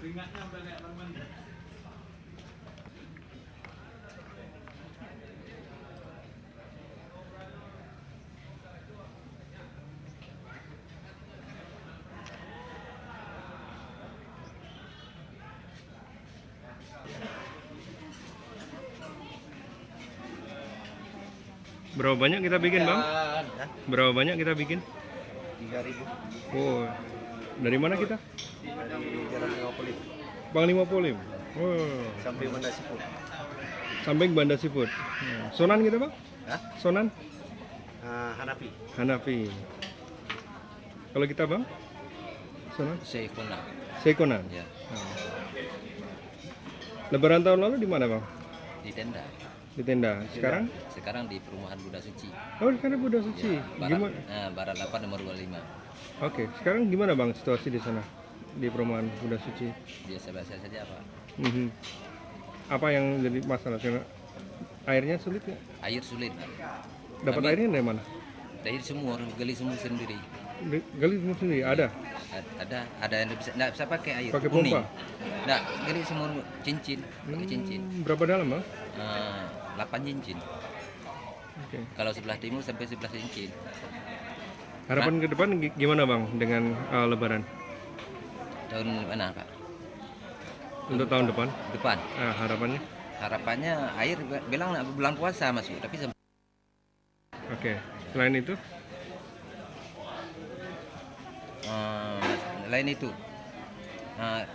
Berapa banyak kita bikin, Bang? Berapa banyak kita bikin? 3.000. Oh, dari mana kita? Dari Jalan Lima Bang 50. Oh, sampai Banda Siput. sampai Banda Siput. Sonan kita, Bang? Hah? Sonan? Hanapi. Hanafi. Kalau kita, Bang? Sonan? Seikona. Seikonan. Ya. Lebaran tahun lalu di mana, Bang? Di tenda. Di tenda. Sekarang? Sekarang di perumahan Buddha Suci. Oh, sekarang Buddha Suci. Barat, Gimana? Barat 8 nomor 25. Oke, sekarang gimana, Bang, situasi di sana? Di perumahan Buddha Suci? Biasa-biasa saja, Pak. Mhm. Apa yang jadi masalah? Karena airnya sulit nggak? Air sulit. Dapat Kami- airnya dari mana? Dari sumur, gali sumur sendiri. Gali sumur sendiri, ada? Ada yang nggak bisa pakai air Pakai kuning. pompa? Nggak, gali sumur cincin, pakai cincin. Berapa dalam, Bang? 8 cincin. Oke. Kalau sebelah timur sampai sebelah cincin. Harapan ke depan gimana, Bang, dengan Lebaran? Tahun mana, Pak? Untuk tahun depan? Depan. Harapannya? Harapannya air bilang nak bulan puasa masuk, tapi Oke. Selain itu? lain itu.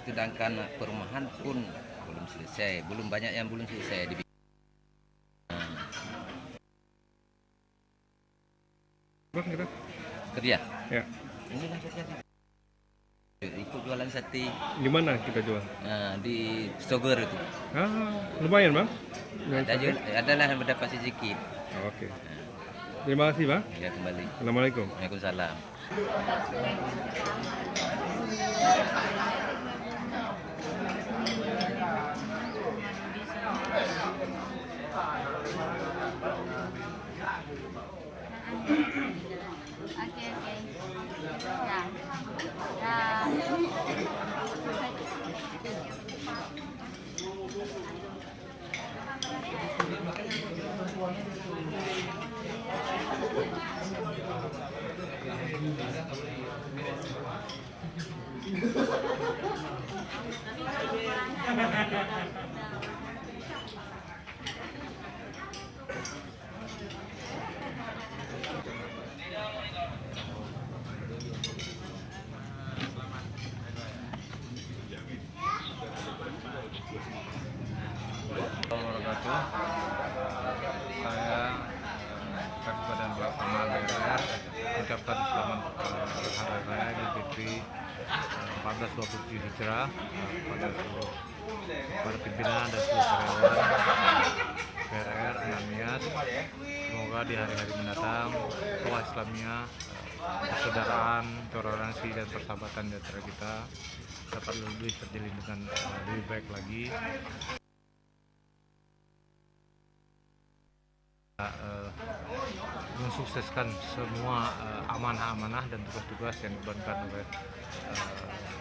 Sedangkan perumahan pun belum selesai, belum banyak yang belum selesai. Bang, kita? Kerja. Ya. Ini kan kerja. Ikut jualan sate Di mana kita jual? di Stoger itu. Lumayan, Bang. Adalah yang mendapat sedikit. Oke. Terima kasih, Bang. Ya kembali. Assalamualaikum. Waalaikumsalam. Oke. Ya. Saya Kabupaten Pelaksana BRR ucapkan selamat Hari Raya Idul Fitri 1427 Hijrah pada seluruh para pimpinan dan seluruh karyawan BRR Ananias. Semoga di hari-hari mendatang ukhuwah Islamiyah, persaudaraan, toleransi dan persahabatan di antara kita dapat lebih terjalin dengan lebih baik lagi. Mensukseskan semua amanah-amanah dan tugas-tugas yang dibebankan oleh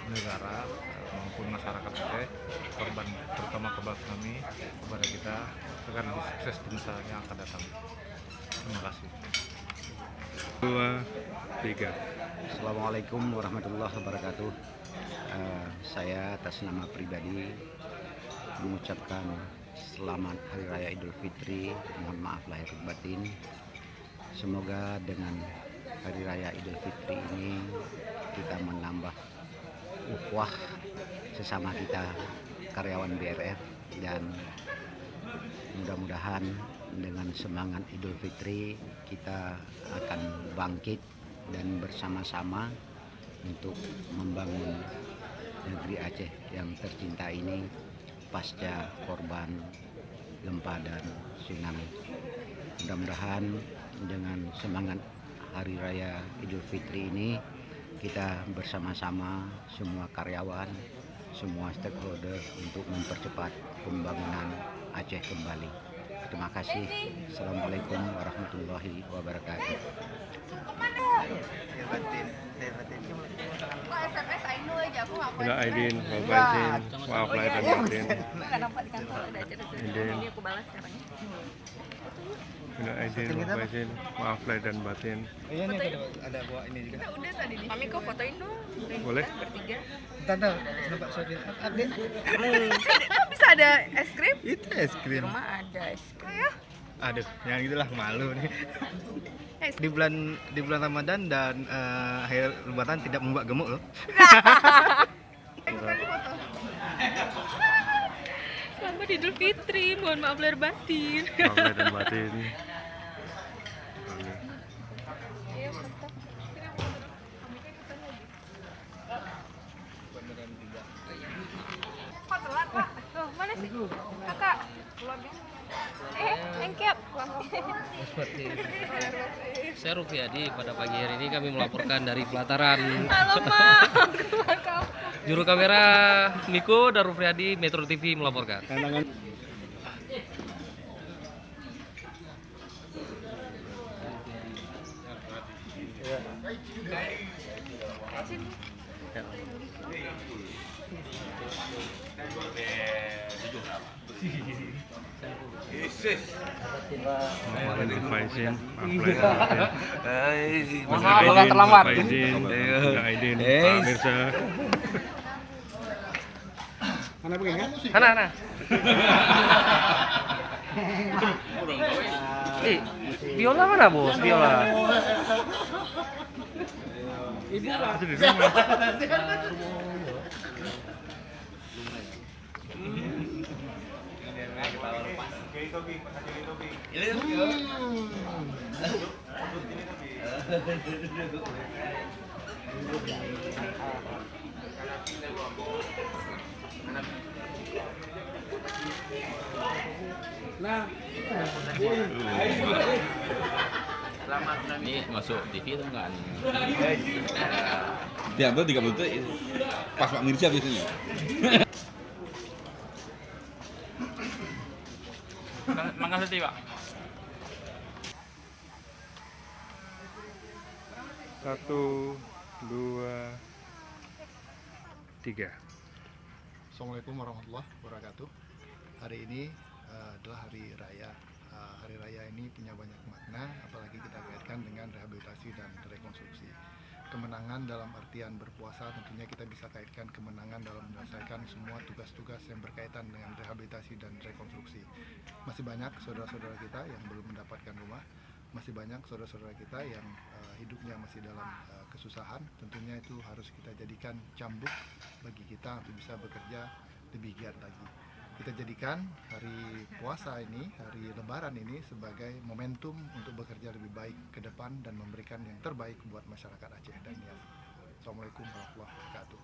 negara maupun masyarakat Aceh, korban terutama kepada kami, kepada kita agar lebih sukses di masa yang akan datang. Terima kasih. 2, 3. Assalamualaikum warahmatullahi wabarakatuh. Saya atas nama pribadi mengucapkan selamat Hari Raya Idul Fitri. Mohon maaf lahir batin. Semoga dengan Hari Raya Idul Fitri ini kita menambah ukhuwah sesama kita karyawan BRR, dan mudah-mudahan dengan semangat Idul Fitri kita akan bangkit dan bersama-sama untuk membangun negeri Aceh yang tercinta ini pasca korban gempa dan tsunami. Mudah-mudahan dengan semangat Hari Raya Idul Fitri ini kita bersama-sama semua karyawan, semua stakeholder untuk mempercepat pembangunan Aceh kembali. Terima kasih. Assalamualaikum warahmatullahi wabarakatuh. Kok SMS Ainu aja? aku ngapain? Minal aidin wal faizin, maaf lahir dan batin. Nggak nampak di kantor ada acara Aidin. ini aku balas caranya. Minal aidin wal faizin, maaf lahir dan batin. Iya nih ada buah ini juga. Kita udah tadi nih. Mami kok fotoin dong. Boleh? Bertiga. Tante, coba soalnya update. Oh, bisa ada es krim? Itu es Di krim. rumah ada es krim. Ya. Aduh, yang itulah malu nih. Es Di bulan Ramadan dan akhir Lebaran tidak membuat gemuk loh. Selamat Idul Fitri, mohon maaf lahir batin. Maaf lahir dan batin. Kok telat, Pak? Tuh, mana sih? Kakak. Engkep. Saya Rufiadi, pada pagi hari ini kami melaporkan dari pelataran. Halo, Mak. Juru kamera Miko dan Rufiadi, Metro TV melaporkan. Maaf lahir dan faizin, maaf lahir dan batin. Mahal, nggak terlambat. Faizin, minal aidin, Pak Mirza. Hana. Biola mana bos? Biola. Itu di rumah. Ini masuk TV atau enggak? Diambil 30 detik pas Pak Mirza biasanya. Makasih Pak. 1, 2, 3. Assalamualaikum warahmatullahi wabarakatuh. Hari ini adalah hari raya. Hari raya ini punya banyak makna, apalagi kita kaitkan dengan rehabilitasi dan rekonstruksi. Kemenangan dalam artian berpuasa tentunya kita bisa kaitkan kemenangan dalam menyelesaikan semua tugas-tugas yang berkaitan dengan rehabilitasi dan rekonstruksi. Masih banyak saudara-saudara kita yang belum mendapatkan rumah, masih banyak saudara-saudara kita yang hidupnya masih dalam kesusahan. Tentunya itu harus kita jadikan cambuk bagi kita untuk bisa bekerja lebih giat lagi. Kita jadikan hari puasa ini, hari lebaran ini sebagai momentum untuk bekerja lebih baik ke depan dan memberikan yang terbaik buat masyarakat Aceh dan Nias. Assalamualaikum warahmatullahi wabarakatuh.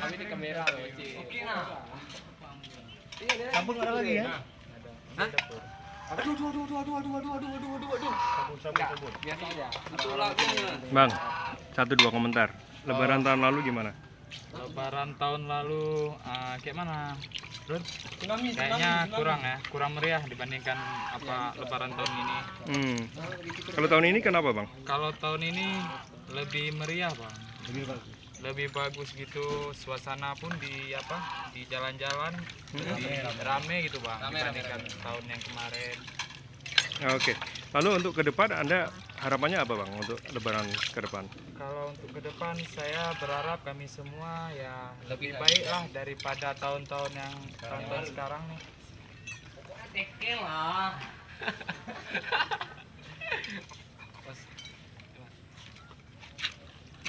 Kami di kamera loh, Ci. Oke nah. Kampung ada lagi ya? Biasa aja. Itu lagunya. Bang, 1-2 komentar. Lebaran tahun lalu gimana? Lebaran tahun lalu kayak mana? Kayaknya kurang meriah dibandingkan apa Lebaran tahun ini. Kalau tahun ini kenapa, Bang? Kalau tahun ini lebih meriah, Bang. Lebih bagus gitu, suasana pun di jalan-jalan lebih rame gitu, Bang, dibandingkan tahun yang kemarin. Oke. Lalu untuk ke depan Anda harapannya apa, Bang, untuk lebaran ke depan? Kalau untuk ke depan saya berharap kami semua ya lebih baik lah daripada tahun-tahun sekarang nih.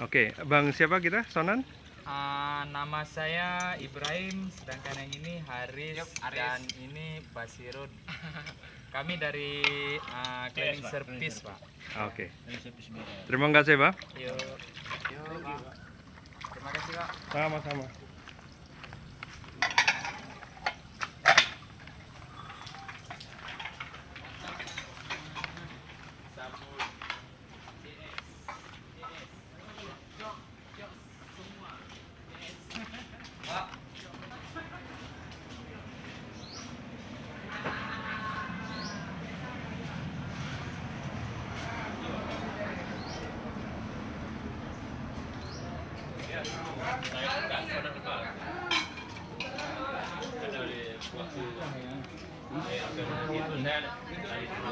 Oke, Bang siapa kita? Sonan? Nama saya Ibrahim, sedangkan yang ini Haris, dan ini Basirun. Kami dari cleaning service, Pak. Oke. Terima kasih, Pak. Yuk, Pak. Terima kasih, Pak. Sama-sama.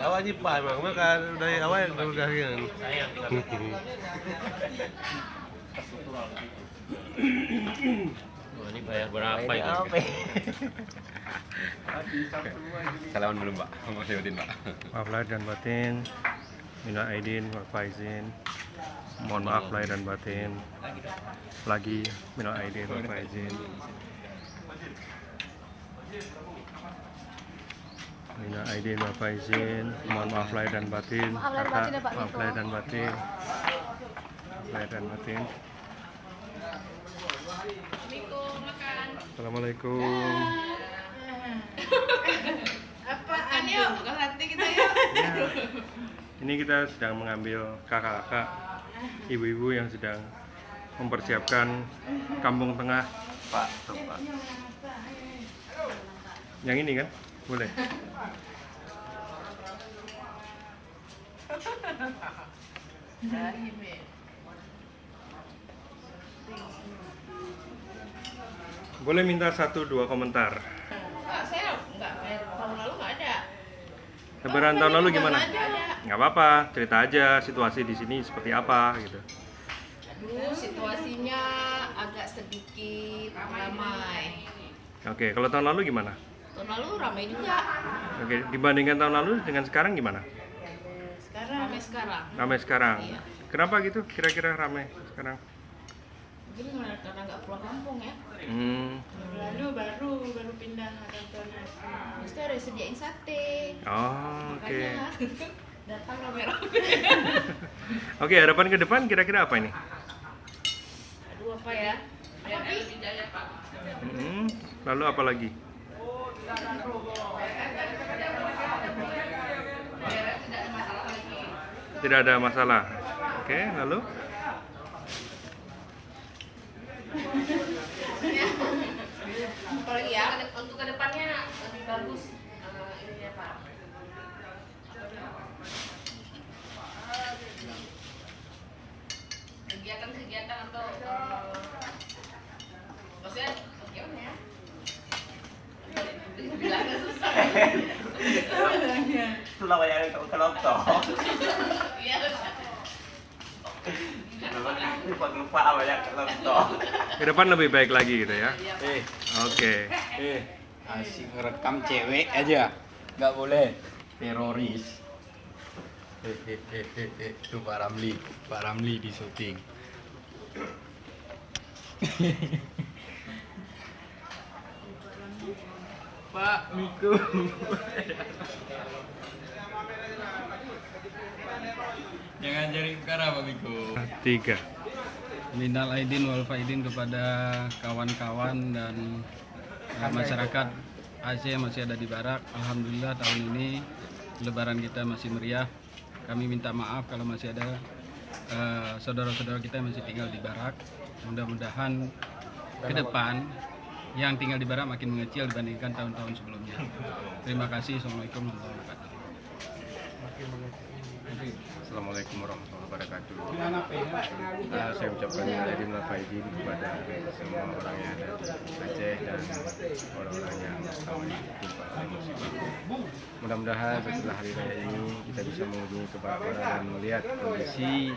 Wajib Pak, emang kan dari awal yang bergagian. Wah, ini bayar berapa ini? Salaman belum Pak, mau sebutin Pak. Maaf lahir dan batin. Minal aidin wal faizin. Mohon maaf lahir dan batin. Lagi minal aidin wal faizin. Minal aidin wal faizin. Mohon maaf lahir dan batin. Kakak, maaf lahir dan batin. Lahir dan batin. Assalamualaikum. Apaan yuk? Buka hati kita yuk. Ini kita sedang mengambil kakak-kakak, ibu-ibu yang sedang mempersiapkan kampung tengah. Pak, Pak. Yang ini kan? Boleh. Boleh minta 1-2 komentar. Saya enggak, tahun lalu nggak ada. Lebaran tahun lalu gimana? Nggak ada. Nggak apa-apa, cerita aja situasi di sini seperti apa gitu. Aduh, situasinya agak sedikit ramai. Oke, kalau tahun lalu gimana? Tahun lalu ramai juga. Oke, dibandingkan tahun lalu dengan sekarang gimana? Ramai sekarang. Ramai sekarang. Iya. Kenapa gitu? Kira-kira ramai sekarang? Mungkin karena nggak pulang kampung ya. Lalu baru pindah kantor. Terus ada sediain sate. Oh, oke. Makanya datang rame-rame. Oke, harapan ke depan kira-kira apa ini? Aduh, apa ya? Biar lebih jaya, Pak. Lalu apa lagi? Tidak ada masalah. Oke, lalu? Apalagi ya, untuk kedepannya lebih bagus ininya Pak. Kegiatan atau maksudnya gimana ya? Bilangnya susah. Itulah yang kelontok. Iya. Lupa apa ya kelontok. Ke depan lebih baik lagi gitu ya. Oke. Asik ngerekam cewek aja, nggak boleh teroris. Itu Pak Ramli di syuting. Pak Miko. Jangan cari perkara Pak Miko. 3. Minal aidin wal faidin kepada kawan-kawan dan masyarakat Aceh yang masih ada di Barak. Alhamdulillah tahun ini Lebaran kita masih meriah. Kami minta maaf kalau masih ada saudara-saudara kita yang masih tinggal di Barak. Mudah-mudahan ke depan yang tinggal di Barak makin mengecil dibandingkan tahun-tahun sebelumnya. Terima kasih. Assalamualaikum warahmatullahi wabarakatuh. Assalamualaikum warahmatullahi wabarakatuh. Saya ucapkan izin wal faizin kepada semua orang yang ada di Aceh dan orang-orang yang selama ini tertimpa oleh musibah. Mudah-mudahan setelah hari raya ini kita bisa mengunjungi ke Barak dan melihat kondisi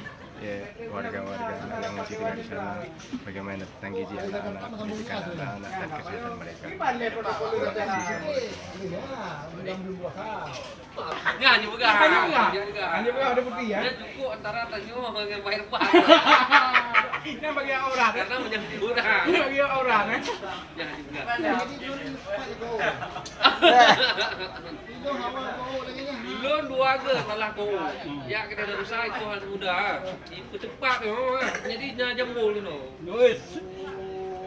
warga-warga yang masih tinggal di sana, bagaimana tentang gizi anak-anak, pendidikan anak-anak dan kesehatan mereka. Terima kasih. Ini hanya buka. Hanya buka ada bukti ya. Dia cukup antara tanya dengan bayar Pak. Ini bagi orang. Karena menyangkut orang. Bagi orang. Jangan juga. Belum 2 ke malah kau. Ya kita dah rusak itu hal mudah. Itu cepat yo. Jadi jambul no. Wes.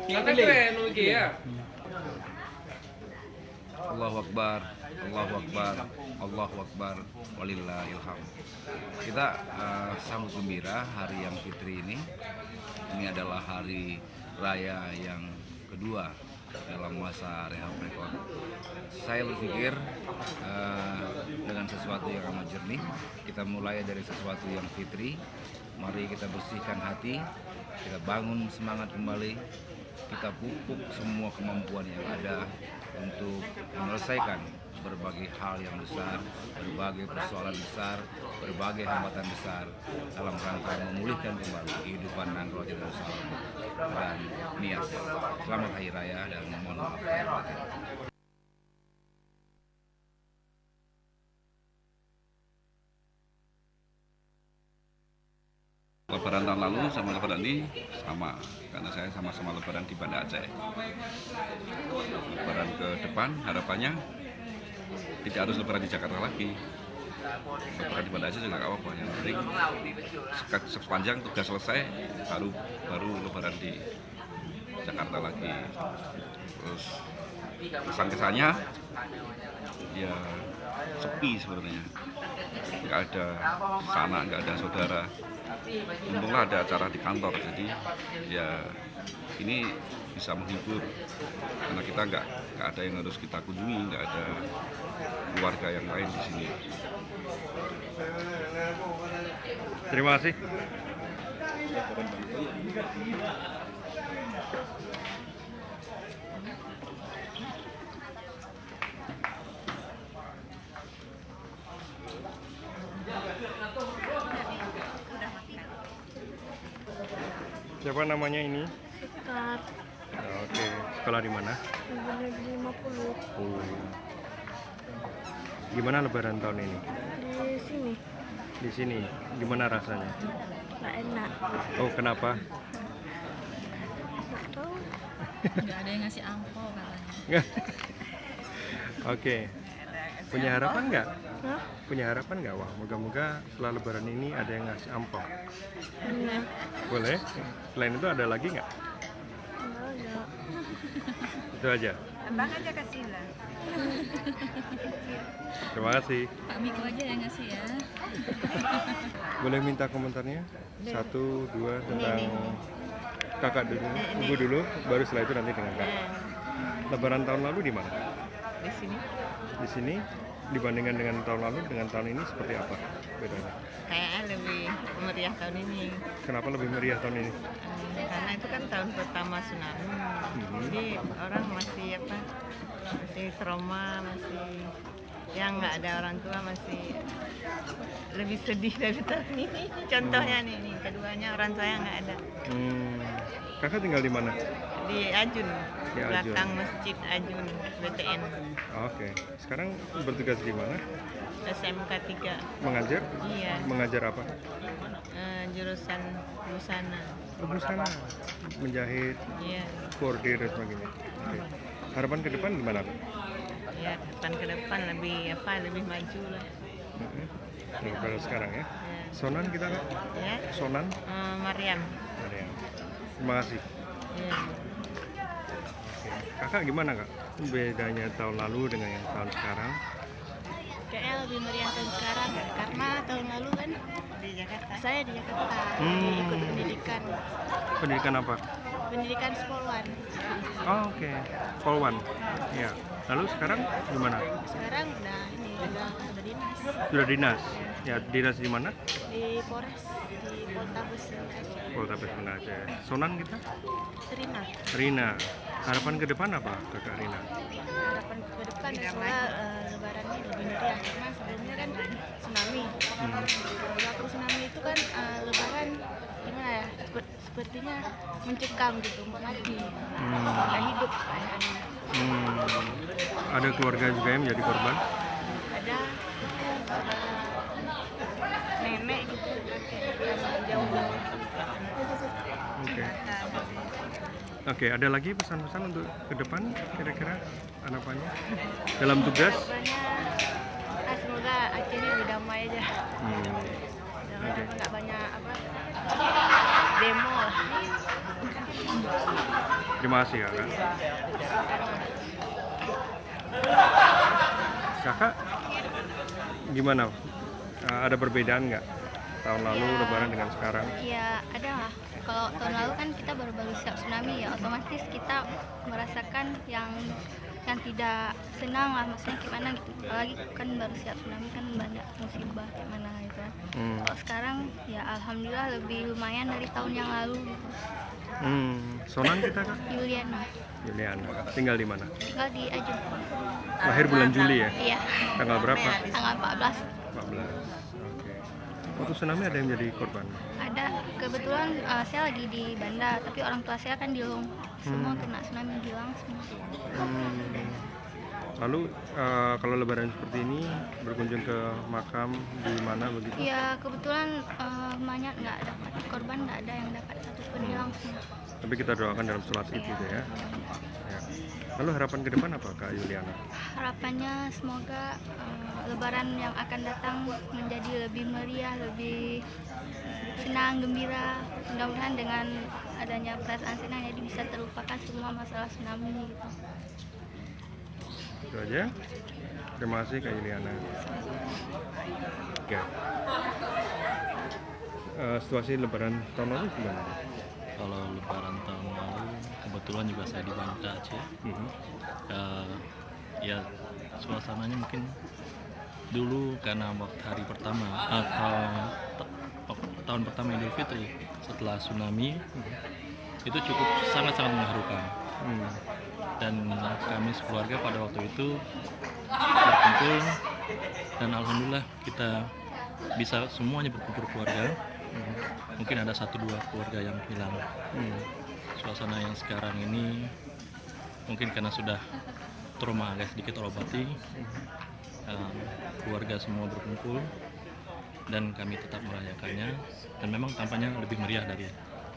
Kata keren lagi ya. Allahu Akbar, Allahu Akbar, Allahu Akbar, walillahil hamd. Kita sambut gembira hari yang fitri ini. Ini adalah hari raya yang kedua dalam masa rehab rekor. Saya berpikir dengan sesuatu yang amat jernih, kita mulai dari sesuatu yang fitri. Mari kita bersihkan hati, kita bangun semangat kembali, kita pupuk semua kemampuan yang ada untuk menyelesaikan berbagai hal yang besar, berbagai persoalan besar, berbagai hambatan besar dalam rangka memulihkan kembali kehidupan Nanggroe Darussalam dan Nias. Selamat Hari Raya dan mohon maaf lahir batin. Lebaran tahun lalu sama lebaran ini sama, karena saya sama-sama lebaran di Banda Aceh. Lebaran ke depan harapannya tidak harus lebaran di Jakarta lagi. Lebaran di Banda Aceh juga nggak apa-apa, yang penting sepanjang tugas selesai baru lebaran di Jakarta lagi. Terus kesan-kesannya ya sepi sebenarnya, nggak ada sanak, nggak ada saudara. Untunglah ada acara di kantor, jadi ya ini bisa menghibur karena kita nggak ada yang harus kita kunjungi, nggak ada keluarga yang lain di sini. Terima kasih. Siapa namanya ini? Sekar. Oke, sekolah di mana? Negeri 50. Oh. Gimana lebaran tahun ini? Di sini. Di sini, gimana rasanya? Nggak enak. Oh, kenapa? Nggak tahu. Nggak ada yang ngasih angpau katanya. Oke. Punya harapan nggak? Hah? Punya harapan nggak? Wah, moga-moga setelah lebaran ini ada yang ngasih ampau. Benar. Boleh? Selain itu ada lagi nggak? Nggak ada. Itu aja. Abang aja kasih lah. Terima kasih. Pak Miko aja yang ngasih ya. Boleh minta komentarnya? 1, 2 tentang kakak dulu. Tunggu dulu, baru setelah itu nanti dengan kakak. Lebaran tahun lalu di mana? Di sini. Di sini dibandingkan dengan tahun lalu dengan tahun ini seperti apa bedanya? Kayaknya lebih meriah tahun ini. Kenapa lebih meriah tahun ini? Karena itu kan tahun pertama tsunami. Jadi orang masih masih trauma, masih yang nggak ada orang tua masih lebih sedih dari tahun ini. Contohnya nih, keduanya orang tua yang nggak ada. Kakak tinggal di mana? Di Ajun, Di Ajun. belakang Masjid Ajun SBTN. Oke. Sekarang bertugas di mana? SMK 3. Mengajar? Iya. Mengajar apa? Jurusan busana. Busana, menjahit, Iya. bordir dan sebagainya. Oke. Harapan ke depan gimana? Ya, ke depan lebih maju lah. Daripada sekarang ya. Sonan kita kak? Ya. Sonan? Mariam. Mariam. Terima kasih. Ya. Oke. Kakak gimana kak? Bedanya tahun lalu dengan yang tahun sekarang? Kayaknya lebih meriah tahun sekarang karena tahun lalu kan di Jakarta. Saya di Jakarta ikut pendidikan. Pendidikan apa? Pendidikan Spolwan. Oh, oke. Polwan. Ya. Lalu sekarang gimana? Sekarang udah dinas. Sudah dinas. Ya, dinas di mana? Di Polres di Poltabes Aceh. Poltabes Banda Aceh. Sonan kita? Rina. Rina. Harapan ke depan apa, Kakak Rina? Harapan ke depan semoga lebaran ini lebih meriah karena sebelumnya kan tsunami. Waktu tsunami itu kan lebaran gimana ya? Sepertinya mencekam gitu, mati. Nggak hidup keadaannya. Ada keluarga juga yang menjadi korban? Ada nenek gitu, kakek jauh. Oke. Oke, ada lagi pesan-pesan untuk ke depan kira-kira harapannya dalam tugas? Harapannya semoga Aceh ini lebih damai aja. Oke. Nggak banyak demo lah. Terima kasih kakak. Kakak gimana? Ada perbedaan nggak tahun lalu lebaran dengan sekarang? Ya ada lah. Kalau tahun lalu kan kita baru siap tsunami ya, otomatis kita merasakan yang tidak senang lah, maksudnya gimana gitu. Apalagi kan baru siap tsunami kan banyak musibah gimana gitu kan. Kalau sekarang ya alhamdulillah lebih lumayan dari tahun yang lalu gitu. Sonan kita kak? Yuliana. Yuliana. Tinggal di mana? Tinggal di Ajun. Lahir bulan Juli ya? Iya. Tanggal berapa? Tanggal 14. 14. Oke. Waktu tsunami ada yang jadi korban? Ada. Kebetulan saya lagi di Banda, tapi orang tua saya kan di Long. Semua kena tsunami, hilang semua. Lalu kalau lebaran seperti ini berkunjung ke makam di mana begitu? Iya, kebetulan banyak nggak dapat korban, nggak ada yang dapat satupun, hilang semua. Tapi kita doakan dalam sholat Id gitu ya. Ya. Lalu harapan ke depan apa Kak Yuliana? Harapannya semoga lebaran yang akan datang menjadi lebih meriah, lebih senang, gembira. Mudah-mudahan dengan adanya perasaan senang jadi bisa terlupakan semua masalah tsunami gitu. Itu aja. Terima kasih Kak Yuliana. Oke. Situasi lebaran tahun lalu gimana? Kalau lebaran tahun lalu kebetulan juga saya di Banda Aceh. Ya suasananya mungkin dulu karena waktu hari pertama tahun pertama Idul Fitri setelah tsunami itu cukup sangat-sangat mengharukan. Dan kami sekeluarga pada waktu itu berkumpul dan alhamdulillah kita bisa semuanya berkumpul keluarga. Mungkin ada 1-2 keluarga yang hilang. Suasana yang sekarang ini mungkin karena sudah trauma agak sedikit terobati, keluarga semua berkumpul dan kami tetap merayakannya dan memang tampaknya lebih meriah dari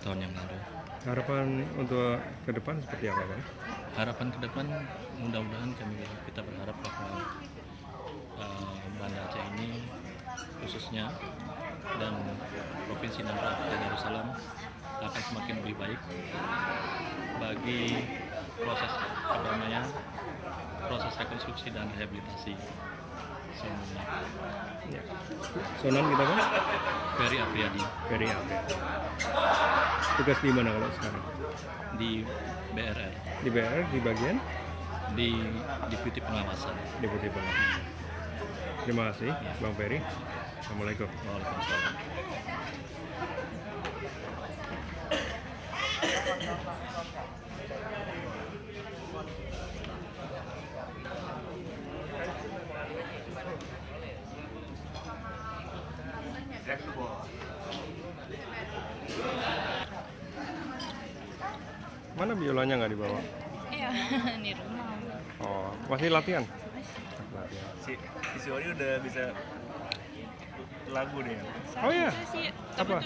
tahun yang lalu. Harapan untuk ke depan seperti apa Bang? Harapan ke depan mudah-mudahan kita berharap bahwa Banda Aceh ini khususnya dan Provinsi dan Kabupaten Darussalam akan semakin lebih baik bagi proses perdamaian, proses rekonstruksi dan rehabilitasi semuanya. Ya. Sonan kita Bang? Ferry Apriyadi. Ferry Apriyadi. Tugas di mana kalau sekarang? Di BRR. Di BRR di bagian? Di Deputi Pengawasan. Deputi Pengawasan. Terima kasih Bang Ferry. Assalamualaikum. Waalaikumsalam. Mana biolanya nggak dibawa? Iya, di rumah. Oh, masih latihan? Si Sori udah bisa lagu nih. Oh iya? Apa?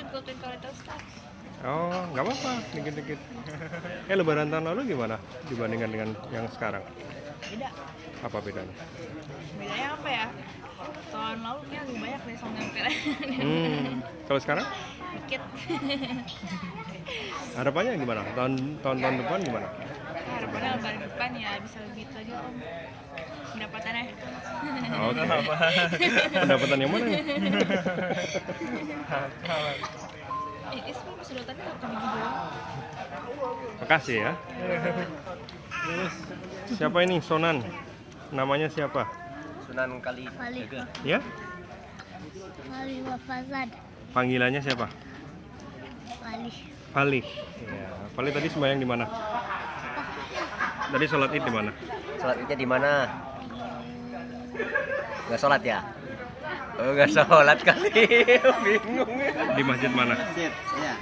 Oh, nggak apa-apa, dikit-dikit. Lebaran tahun lalu gimana dibandingkan dengan yang sekarang? Beda. Apa bedanya? Bedanya apa ya? Tahun lalu kayak lebih banyak deh sama nempel. Kalau sekarang? Dikit. Harapannya gimana? Tahun depan gimana? Harapannya lebaran depan ya bisa lebih itu aja Om. Pendapatannya. Oke. Pendapatan yang mana nih? Sedotannya apa gigi doang? Makasih ya. Siapa ini? Sonan. Namanya siapa? Sunan Kali. Ya? Wali Wafazad. Panggilannya siapa? Wali. Fali. Ya, Fali tadi sembahyang di mana? Tadi sholat Id di mana? Sholat Idnya di mana? Nggak sholat ya? Oh, nggak sholat kali. Bingung. Di masjid mana? Masjid, ya.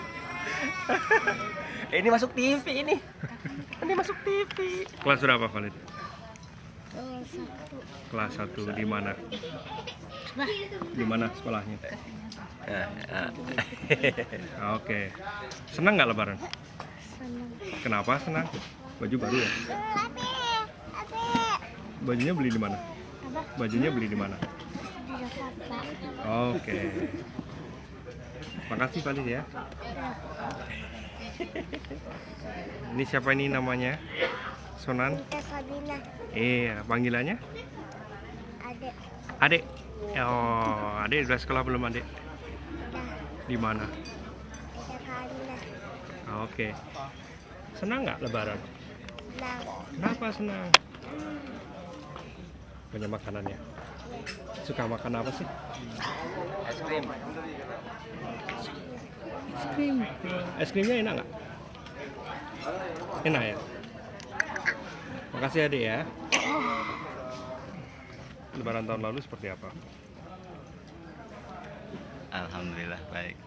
Ini masuk TV ini. Ini masuk TV. Kelas berapa Khalid? Kelas 1. Kelas 1 di mana? Di mana sekolahnya? Oke. Senang nggak lebaran? Senang. Kenapa senang? Baju baru ya? Bajunya beli di mana? Bajunya beli di mana? Di Jakarta. Oke. Makasih Khalid ya. Ini siapa ini namanya? Sonan? Sabina. Iya, panggilannya? Adek. Adek. Oh, Adek udah sekolah belum Adek? Di mana? Oke. Senang nggak lebaran? Senang. Kenapa senang? Banyak makanannya. Suka makan apa sih? Es krim. Es krim. Es krimnya enak nggak? Enak ya? Makasih adik ya. Lebaran tahun lalu seperti apa? Alhamdulillah baik.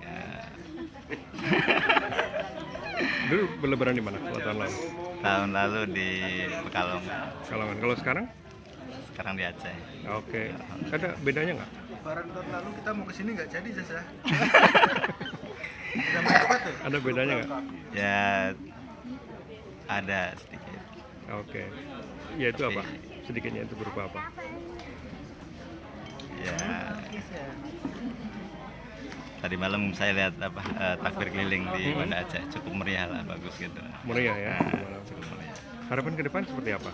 Dulu berlebaran di mana kalau tahun lalu? Tahun lalu di Pekalongan. Pekalongan. Kalau sekarang? Sekarang di Aceh. Oke. Ada bedanya nggak? Lebaran tahun lalu kita mau kesini nggak jadi Jasa. Ada bedanya nggak? Ya ada sedikit. Oke. Ya itu apa? Sedikitnya itu berupa apa? Ya. Tadi malam saya lihat takbir keliling di Banda Aceh, cukup meriah lah, bagus gitu. Meriah ya. Cukup meriah. Harapan ke depan seperti apa?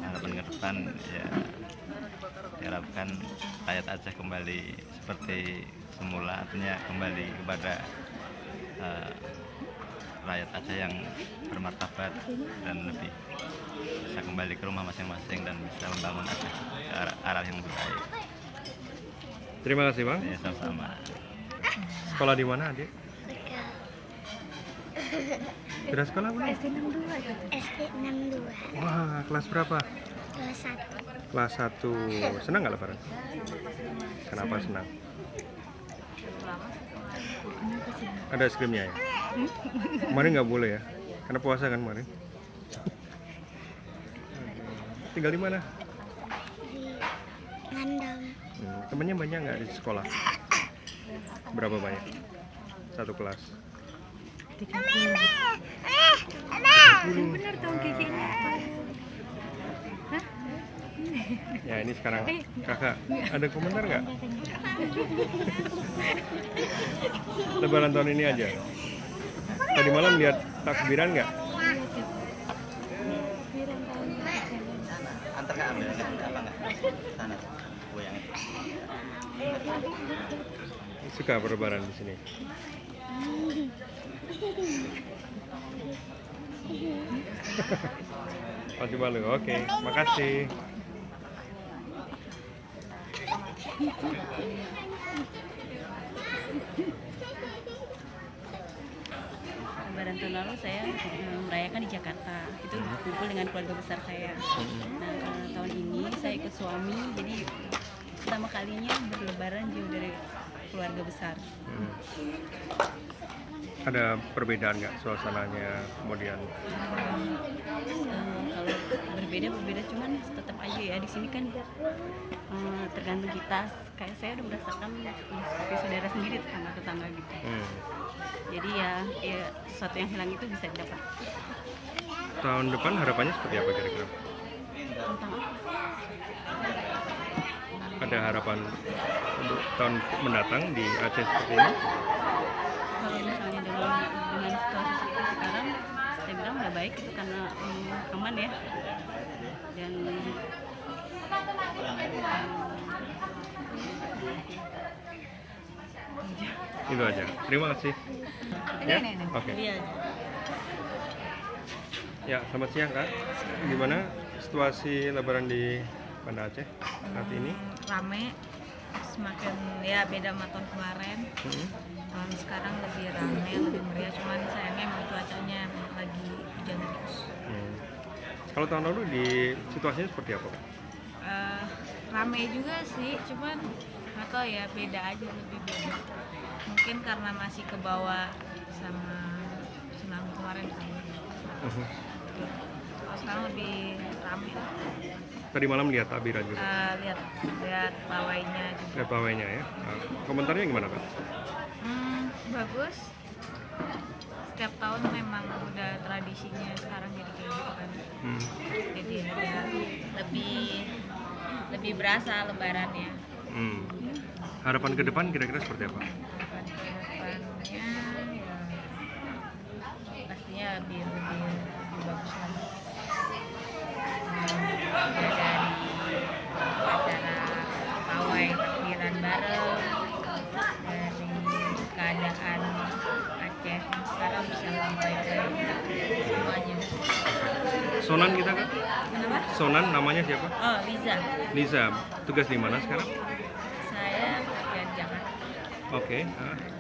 Harapan ke depan ya diharapkan rakyat Aceh kembali seperti semula, artinya kembali kepada rakyat Aceh yang bermartabat dan lebih bisa kembali ke rumah masing-masing dan bisa membangun Aceh ke arah yang lebih baik. Terima kasih Bang. Ya, sama-sama. Sekolah di mana adik? Sudah sekolah belum? SD 62. Wah, kelas berapa? Kelas 1. Kelas 1. Senang nggak lebaran? Kenapa senang? Ada es krimnya ya? Kemarin nggak boleh ya? Karena puasa kan kemarin. Tinggal di mana? Ngandang. Temennya banyak nggak di sekolah? Berapa banyak? Satu kelas? 30. Bener dong giginya. Ya ini sekarang kakak ada komentar nggak? Lebaran tahun ini aja. Tadi malam lihat takbiran nggak? Antar ke ambil apa enggak? Sana goyang. Suka berlebaran di sini. Masih malu, oke. Makasih. Lebaran tahun lalu saya merayakan di Jakarta. Itu kumpul dengan keluarga besar saya. Nah, kalau tahun ini saya ikut suami, jadi pertama kalinya berlebaran jauh dari keluarga besar. Ada perbedaan nggak suasananya kemudian? Kalau berbeda cuman tetap aja ya di sini kan tergantung kita. Kayak saya udah merasakan seperti saudara sendiri tetangga gitu. Jadi ya sesuatu yang hilang itu bisa didapat. Tahun depan harapannya seperti apa kira-kira? Tentang apa? Ada harapan untuk tahun mendatang di Aceh seperti ini? Kalau misalnya dengan situasi seperti sekarang, saya bilang udah baik itu karena aman ya. Dan itu aja. Terima kasih. Ya, oke. Ya, selamat siang Kak. Gimana situasi Lebaran di Banda Aceh saat ini? Rame, semakin ya beda sama tahun kemarin. Tahun sekarang lebih rame, lebih meriah. Cuman sayangnya emang cuacanya lagi hujan terus. Kalau tahun lalu di situasinya seperti apa? Rame juga sih, cuman nggak tahu ya, beda aja, lebih beda. Mungkin karena masih ke bawah sama tsunami kemarin kan. Kalau sekarang lebih rame. Tadi malam lihat takbiran juga? Lihat pawainya juga. Lihat pawainya ya. Komentarnya gimana Kak? Bagus. Setiap tahun memang udah tradisinya sekarang jadi kayak gitu kan. Jadi ada lebih berasa lebarannya. Harapan ke depan kira-kira seperti apa? Harapan ke depannya ya pastinya lebih bagus lagi. Dari acara pawai takbiran bareng, dari keadaan Aceh sekarang bisa lebih baik semuanya. Sonan kita Kak? Kenapa? Sonan namanya siapa? Oh, Liza. Liza, tugas di mana sekarang? Saya kerja di Jakarta. Oke.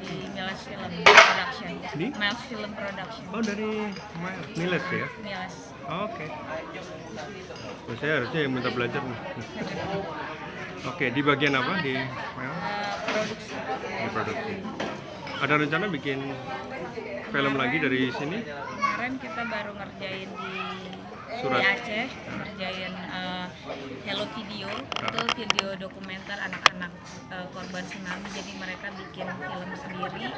Di Miles Film Production. Di? Miles Film Production. Oh, dari Miles ya? Miles. Oke. Terus saya harusnya yang minta belajar nih. Oke, di bagian apa di Miles? Produksi. Di produksi. Ada rencana bikin film lagi dari sini? Kemarin kita baru ngerjain di Surat. Aceh, ngerjain Hello Video, itu video dokumenter anak-anak korban tsunami. Jadi mereka bikin film sendiri.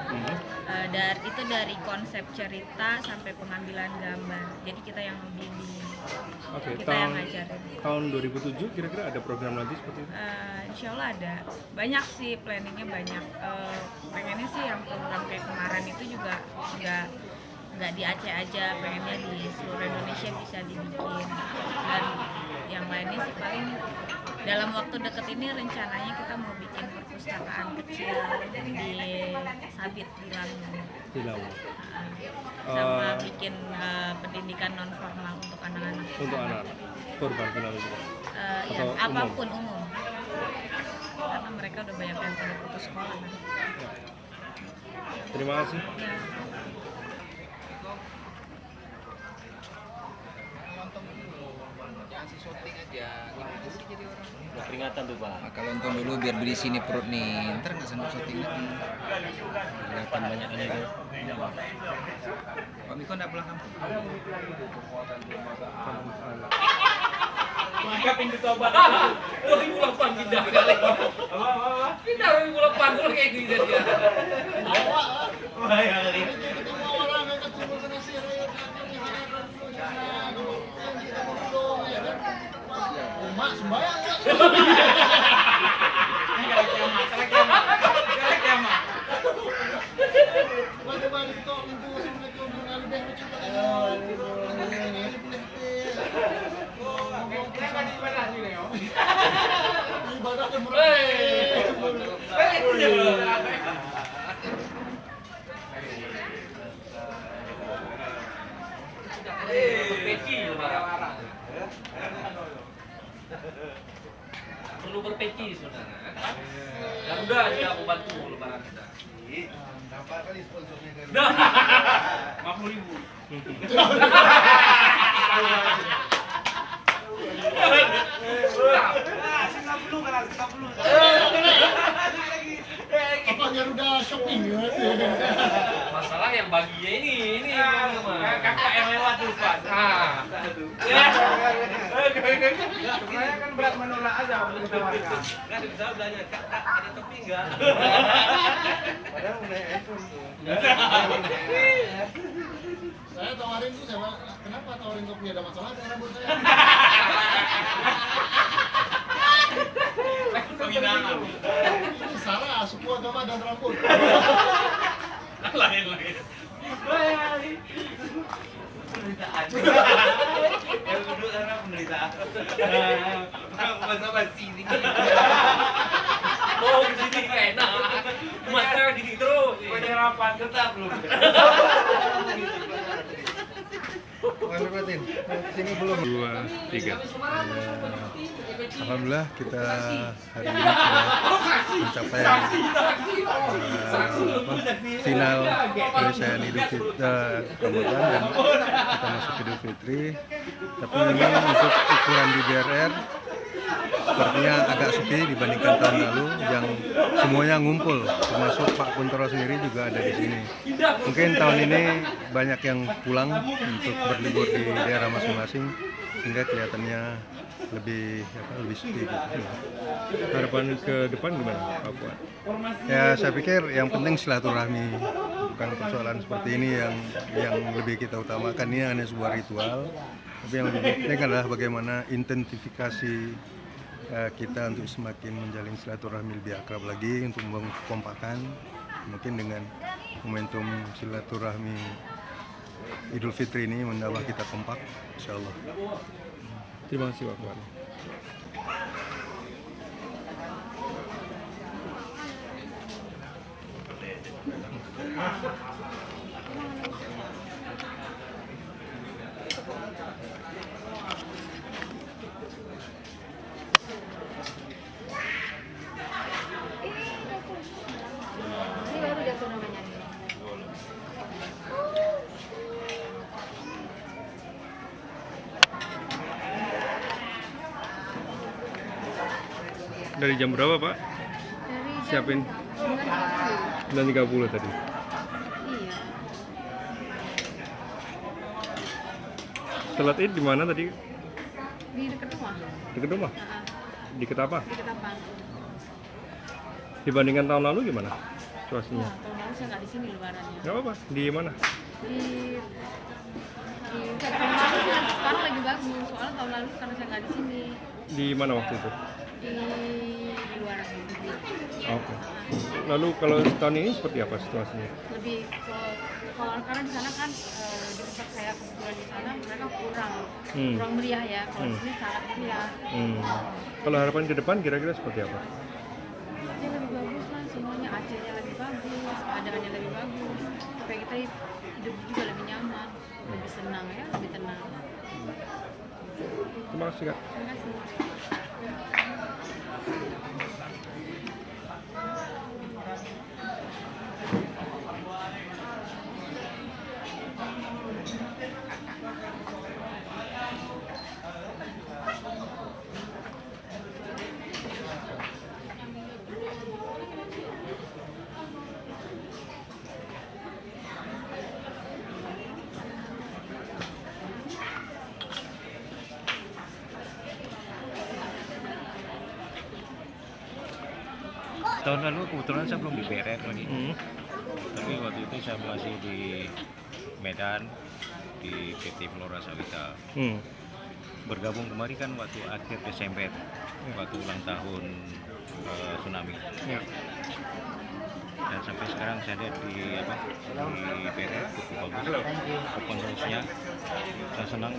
Itu dari konsep cerita sampai pengambilan gambar. Jadi kita yang bimbing. Oke, Kita yang ngajarin. tahun 2007 kira-kira ada program lagi seperti itu? Insya Allah ada. Banyak sih, planningnya banyak. Pengennya sih yang program kayak kemarin itu juga nggak di Aceh aja, pengennya di seluruh Indonesia bisa dibikin. Dan yang lainnya sih paling dalam waktu deket ini rencananya kita mau bikin perpustakaan kecil di Sabit di Lampung. Di Lampung. Sama bikin pendidikan non formal untuk anak-anak. Untuk anak korban tsunami juga. Yang apapun umum. Karena mereka udah banyak yang pada putus sekolah kan. Terima kasih. Peringatan tuh Pak. Kalau nonton dulu biar beli sini perut nih. Ntar nggak sanggup syuting lagi. Kelihatan banyaknya itu. Pak Miko nggak pulang kampung? Maka pintu tobat. 2008 pindah kali. Pindah 2008 kalau kayak gini dia. Wah, ya kali. Mak sembahyang. Perlu berpeci saudara. Garuda sudah membantu lebaran kita. Dapat kali sponsornya kan. 50.000. 90 Apa Garuda shopping ya? Masalah yang baginya ini kakak yang lewat tuh Pak. Saya kan berat menolak aja untuk ditawarkan. Nggak bisa belanja kakak ada topi nggak? Padahal mulai iPhone tuh. Saya tawarin tuh sama kenapa tawarin topi ada masalah dengan rambut saya? Penghinaan. Salah suku agama dan rambut. Lain. Penderitaan. Yang duduk karena penderitaan. Basa-basi ini. Oh, di sini enak. Masalah di sini terus. Penyerapan tetap belum. Sini belum. 2, 3. Alhamdulillah kita hari ini sudah mencapai final penyelesaian Idul Fitri Ramadan dan kita masuk Idul Fitri. Tapi memang untuk ukuran di DRR sepertinya agak sepi dibandingkan tahun lalu yang semuanya ngumpul, termasuk Pak Kuntoro sendiri juga ada di sini. Mungkin tahun ini banyak yang pulang untuk berlibur di daerah masing-masing sehingga kelihatannya lebih sepi gitu. Harapan ke depan gimana Pak Puan? Ya saya pikir yang penting silaturahmi, bukan persoalan seperti ini yang lebih kita utamakan. Ini hanya sebuah ritual, tapi yang lebih penting adalah bagaimana intensifikasi kita untuk semakin menjalin silaturahmi lebih akrab lagi untuk membangun kekompakan. Mungkin dengan momentum silaturahmi Idul Fitri ini menambah kita kompak, insya Allah. Terima kasih Pak Puan. itu namanya. Dari jam berapa, Pak? Siapin 9.30 tadi. Iya. Sholat Id di mana tadi? Di dekat rumah. Dekat rumah? Di Ketapang? Di Ketapang. Dibandingkan tahun lalu gimana situasinya? Nah, tahun lalu saya nggak di sini lebarannya. Nggak apa-apa. Di mana? Tahun lalu sih, sekarang lagi bagus. Soalnya tahun lalu karena saya nggak di sini. Di mana waktu itu? Di luar negeri. Oke. Lalu kalau tahun ini seperti apa situasinya? Lebih kalau karena di sana kan di tempat saya kebetulan di sana mereka kurang meriah ya. Kalau di sini sangat meriah. Kalau harapan ke depan kira-kira seperti apa? Ya lebih bagus lah, semuanya Acehnya lebih bagus, keadaannya lebih bagus, supaya kita hidup juga lebih nyaman, lebih senang ya, lebih tenang. Terima kasih, Kak. Terima kasih. Tahun lalu kebetulan saya belum di BRR lagi. Tapi waktu itu saya masih di Medan di PT Flora Sawita. Bergabung kemarin kan waktu akhir Desember, waktu ulang tahun tsunami. Dan sampai sekarang saya lihat di BRR cukup bagus, open house-nya. Saya senang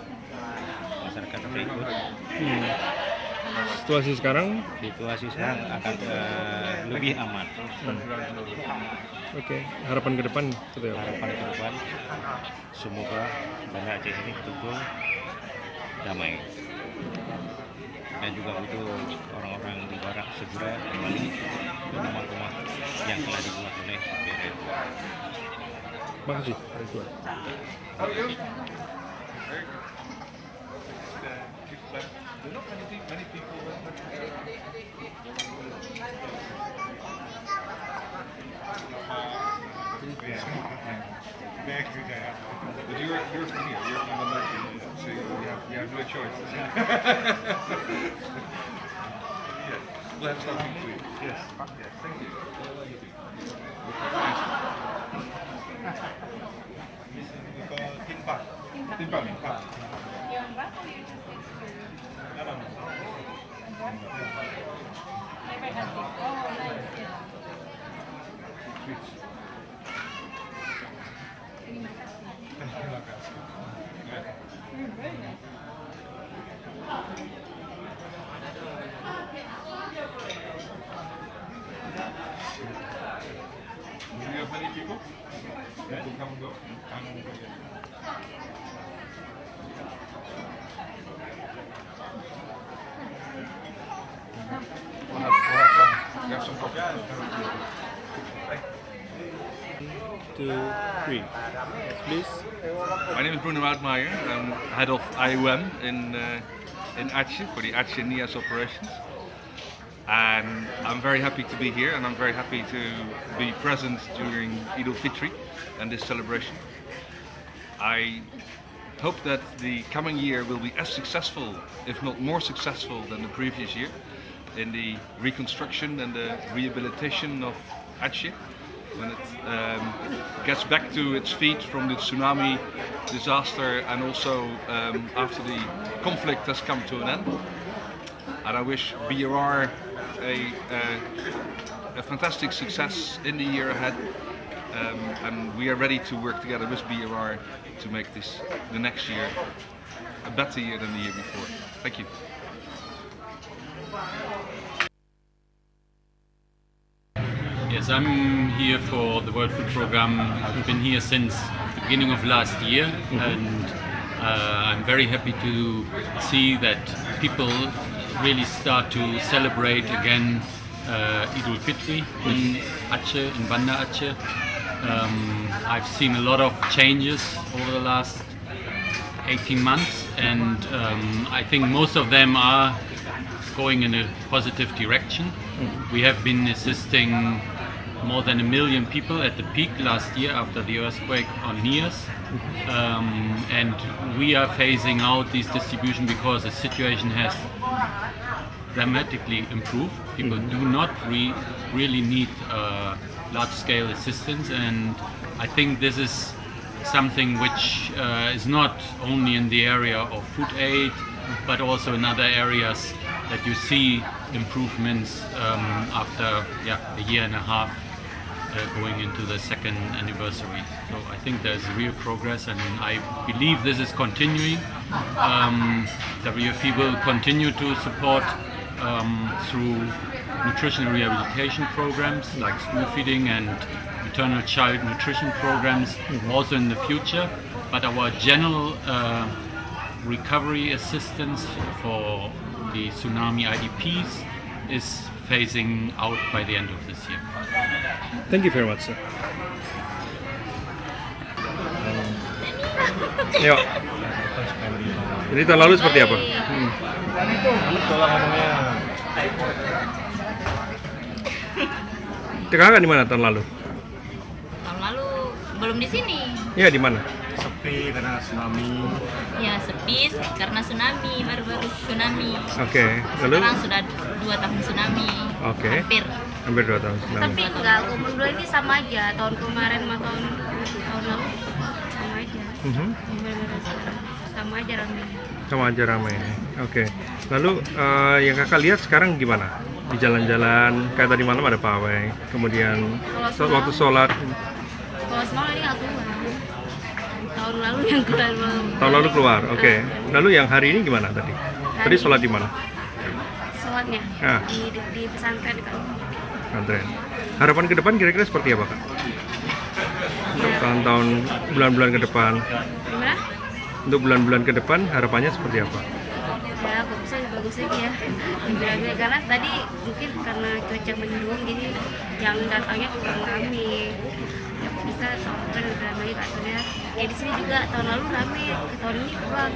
masyarakat saya ikut. Situasi sekarang akan lebih aman. Oke, harapan ke depan seperti apa? Harapan ke depan semoga Banda Aceh ini betul-betul damai. Dan juga untuk orang-orang di barat segera kembali ke rumah-rumah yang telah dibuat oleh BRR. Terima kasih. But you're from here, you're from America, so you have no choice. Yeah. We'll have something to eat. Yes. Yes, thank you. Kimbap. Kimbap. Do you have many people that will come and go? We'll have some coffee. 2, 3. Please. My name is Bruno Woutmeijer. I'm head of IOM in Aceh for the Aceh NIAS operations. And I'm very happy to be here, and I'm very happy to be present during Eid al-Fitr and this celebration. I hope that the coming year will be as successful, if not more successful, than the previous year in the reconstruction and the rehabilitation of Aceh when it gets back to its feet from the tsunami disaster, and also after the conflict has come to an end. And I wish BRR a fantastic success in the year ahead, and we are ready to work together with BRR to make this the next year a better year than the year before. Thank you. Yes, I'm here for the World Food Programme. I've been here since the beginning of last year, and I'm very happy to see that people really start to celebrate again Eid al-Fitr in Aceh, in Banda Aceh, I've seen a lot of changes over the last 18 months, and I think most of them are going in a positive direction. We have been assisting more than 1 million people at the peak last year after the earthquake on Nias. And we are phasing out this distribution because the situation has dramatically improved. People do not really need large-scale assistance, and I think this is something which is not only in the area of food aid, but also in other areas that you see improvements after a year and a half going into the second anniversary. So I think there's real progress, and I believe this is continuing. WFP will continue to support through nutritional rehabilitation programs like school feeding and maternal child nutrition programs also in the future. But our general recovery assistance for the tsunami IDPs is phasing out by the end of this year. Thank you very much, sir. Yuk. Jadi tahun lalu seperti apa? Kakak di mana tahun lalu? Tahun lalu belum di sini. Iya, di mana? Sepi karena tsunami. Ya, sepi karena tsunami, baru-baru tsunami. Oke, lalu? Sekarang sudah 2 tahun tsunami. Oke. Hampir 2 tahun tsunami. Tapi enggak, umur dua ini sama aja. Tahun kemarin sama tahun lalu sama aja. Sama aja ramai. Sama aja ramai. Oke. Lalu yang kakak lihat sekarang gimana? Di jalan-jalan, kayak tadi malam ada pawai, kemudian waktu sholat. Kalau semalam ini nggak keluar. Tahun lalu yang keluar. Tahun lalu keluar, oke. Lalu yang hari ini gimana tadi? Tadi sholat di mana? Sholatnya di pesantren kan. Pesantren. Harapan ke depan kira-kira seperti apa, Kak? Untuk tahun-tahun, bulan-bulan ke depan. Gimana? Untuk bulan-bulan ke depan harapannya seperti apa? Ya, bagus lagi ya. Karena tadi mungkin karena cuaca mendung, jadi yang datangnya kurang rame. Ya bisa sampai udah ramai katanya. Ya di sini juga tahun lalu rame, tahun ini kurang.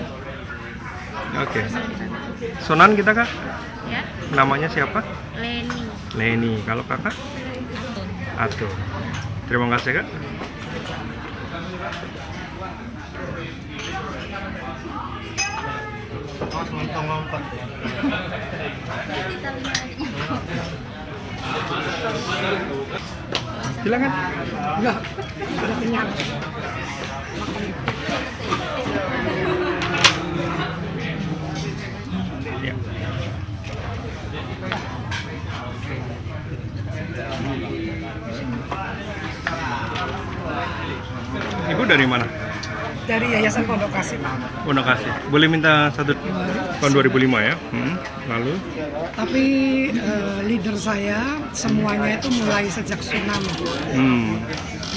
Oke. Sonan kita, Kak? Ya. Namanya siapa? Leni. Leni. Kalau kakak? Atun. Terima kasih, Kak. Silakan. Enggak. Udah kenyang. Ya. Ibu dari mana? Dari Yayasan Pondok Kasih, Pak. Pondok Kasih. Boleh minta satu tahun 2005 ya? Lalu? Tapi leader saya semuanya itu mulai sejak tsunami.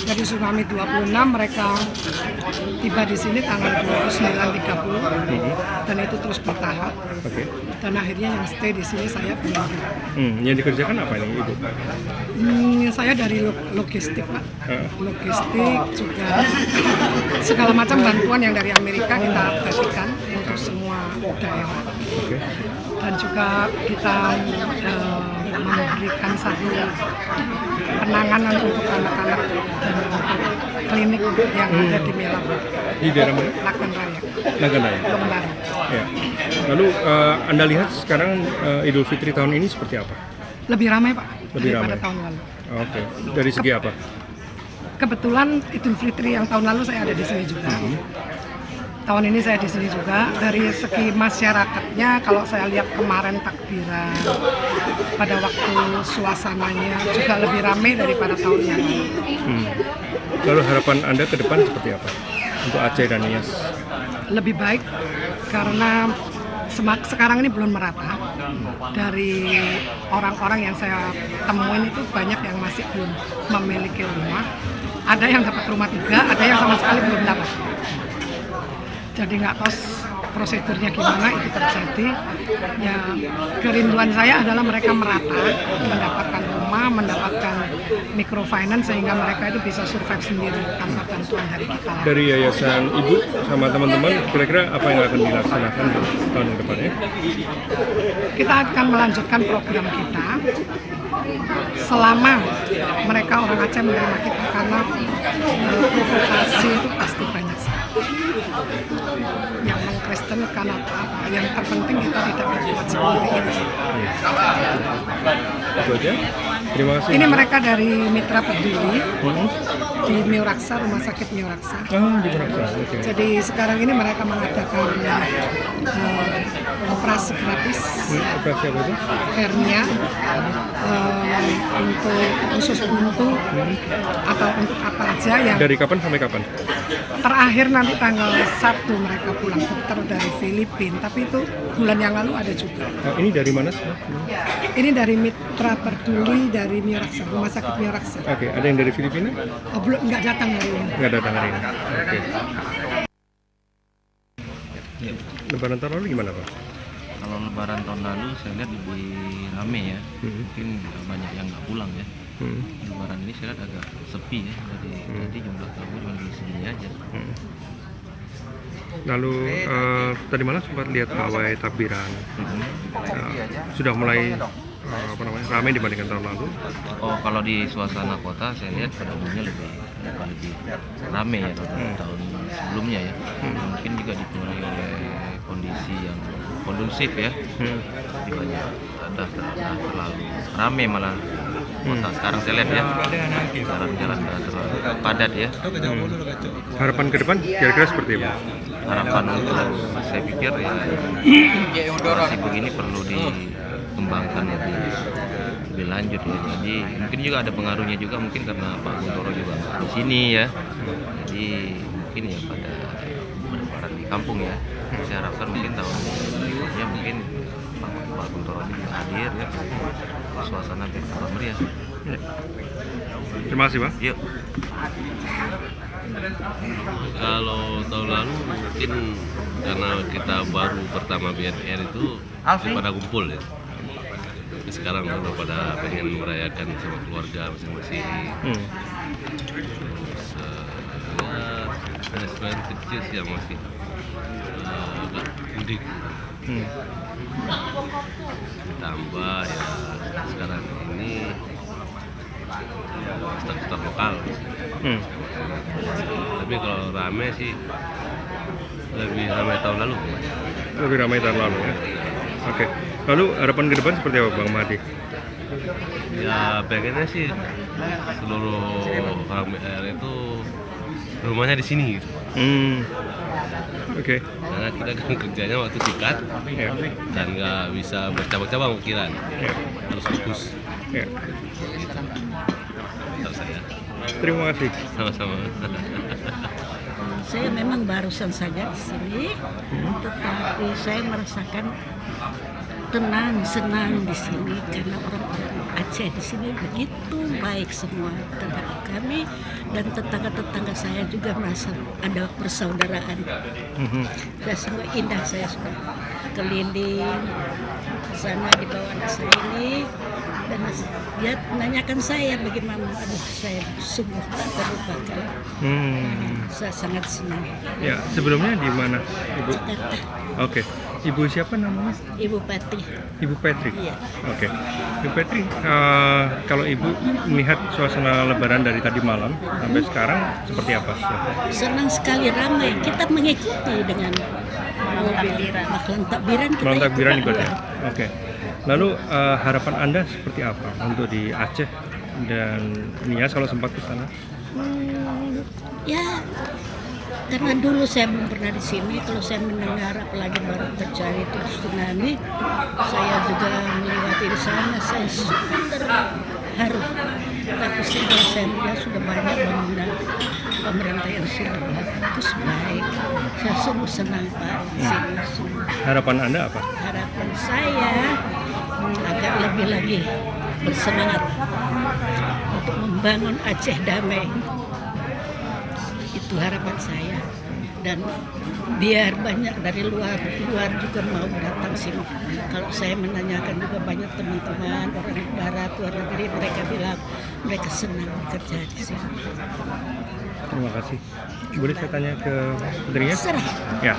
Jadi tsunami 26 mereka tiba di sini tanggal 29.30 dan itu terus bertahap. Dan akhirnya yang stay di sini saya punya. Yang dikerjakan apa ini, Ibu? Saya dari logistik, Pak. Logistik juga segala macam bantuan yang dari Amerika kita bagikan untuk semua daerah. Dan juga kita memberikan satu penanganan untuk anak-anak dan klinik yang ada di Melang. Di daerah mana? Lagan Raya. Lagan Raya. Lembaran. Ya. Lalu Anda lihat sekarang Idul Fitri tahun ini seperti apa? Lebih ramai, Pak, lebih daripada ramai tahun lalu. Oke. Dari segi apa? Kebetulan Idul Fitri yang tahun lalu saya ada di sini juga. Tahun ini saya di sini juga. Dari segi masyarakatnya, kalau saya lihat kemarin takbiran, pada waktu suasananya juga lebih ramai daripada tahun yang lalu. Lalu harapan Anda ke depan seperti apa untuk Aceh dan Nias? Lebih baik karena sekarang ini belum merata. Dari orang-orang yang saya temuin itu banyak yang masih belum memiliki rumah. Ada yang dapat rumah 3, ada yang sama sekali belum dapat. Jadi nggak tahu prosedurnya gimana itu terjadi. Ya kerinduan saya adalah mereka merata mendapatkan rumah. rumah, mendapatkan microfinance sehingga mereka itu bisa survive sendiri tanpa bantuan dari kita. Dari yayasan Ibu sama teman-teman, kira-kira apa yang akan dilaksanakan tahun depannya? Kita akan melanjutkan program kita selama mereka orang Aceh menerima kita, karena provokasi itu pasti banyak sekali yang mengkristenkan atau apa. Yang terpenting kita tidak berbuat seperti ini. Itu aja. Terima kasih. Ini mereka dari Mitra Peduli di Miyuraksa, Rumah Sakit Miyuraksa. Di Miyuraksa. Okay. Jadi sekarang ini mereka mengadakan operasi gratis. Operasi apa itu? Hernia untuk usus buntu atau untuk apa aja yang. Dari kapan sampai kapan? Terakhir nanti tanggal 1 mereka pulang, dokter dari Filipina, tapi itu bulan yang lalu ada juga. Ini dari mana? Ini dari Mitra Peduli dari Miyuraksa, Rumah Sakit Miyuraksa. Oke, ada yang dari Filipina? Oh, belum, nggak datang hari ini. Nggak datang hari ini. Oke. Lebaran tahun lalu gimana, Pak? Kalau lebaran tahun lalu saya lihat lebih rame ya, mungkin banyak yang nggak pulang ya. Lebaran ini saya lihat agak sepi ya, jadi jumlah tamu cuma di sini aja. Lalu tadi malam sempat lihat pawai takbiran, sudah mulai ramai dibandingkan tahun lalu. Oh, kalau di suasana kota saya lihat pada umumnya lebih ramai ya tahun sebelumnya ya. Mungkin juga dipengaruhi oleh kondisi yang kondusif ya. Di banyak terlalu ramai malah kota sekarang saya lihat ya. Jalan-jalan terlalu padat ya. Harapan ke depan kira-kira seperti apa? Harapan untuk saya pikir ya masih begini perlu dikembangkan lebih lanjut ya. Jadi mungkin juga ada pengaruhnya juga mungkin karena Pak Guntoro juga di sini ya. Jadi mungkin ya pada lebaran di kampung ya. Saya harapkan mungkin tahun berikutnya mungkin Pak Guntoro ini juga hadir ya. Suasana biar meriah. Terima kasih, Bang. Yuk. Kalau tahun lalu mungkin karena kita baru pertama BNR itu pada kumpul ya. Sekarang udah pada pengen merayakan sama keluarga masing-masing. Terus ada sebagian kecil sih yang masih agak mudik. Ditambah ya sekarang ini stok-stok lokal. Tapi kalau rame sih lebih ramai tahun lalu. Lebih ramai tahun lalu ya. Oke. Lalu harapan ke depan seperti apa, Bang Mahdi? Ya pengennya sih seluruh orang BR itu rumahnya di sini gitu. Oke. Karena kita kan kerjanya waktu singkat dan nggak bisa bercabang-cabang pikiran. Harus fokus. Ya. Gitu. Saya. Terima kasih. Sama-sama. Saya memang barusan saja di sini, tetapi saya merasakan tenang, senang di sini karena orang-orang Aceh di sini begitu baik semua terhadap kami dan tetangga-tetangga saya juga merasa ada persaudaraan. Dan semua indah, saya suka keliling sana di bawah anak saya ini dan dia menanyakan saya bagaimana. Aduh, saya sungguh tak terlupakan. Saya sangat senang. Ya, sebelumnya di mana, Ibu? Jakarta. Oke. Ibu siapa namanya? Ibu Patri. Ibu Patri. Iya. Oke. Ibu Patri, kalau Ibu melihat suasana Lebaran dari tadi malam sampai sekarang seperti apa? Senang sekali, ramai. Kita mengikuti dengan maklum takbiran. Malam takbiran ikut ya. Oke. Lalu harapan Anda seperti apa untuk di Aceh dan Nias kalau sempat ke sana? Ya, karena dulu saya belum pernah di sini. Kalau saya mendengar apalagi baru terjadi itu tsunami, saya juga melewati di sana. Saya terharu. Tapi setelah saya melihat sudah banyak bangunan pemerintah yang sudah bagus, baik. Saya sungguh senang Pak di sini. Harapan Anda apa? Harapan saya agak lebih lagi bersemangat untuk membangun Aceh damai. Itu harapan saya. dan biar banyak dari luar juga mau datang sini. Kalau saya menanyakan juga banyak teman-teman orang barat luar negeri, mereka bilang mereka senang bekerja di sini. Terima kasih. Boleh saya tanya ke putrinya? Serah. Ya.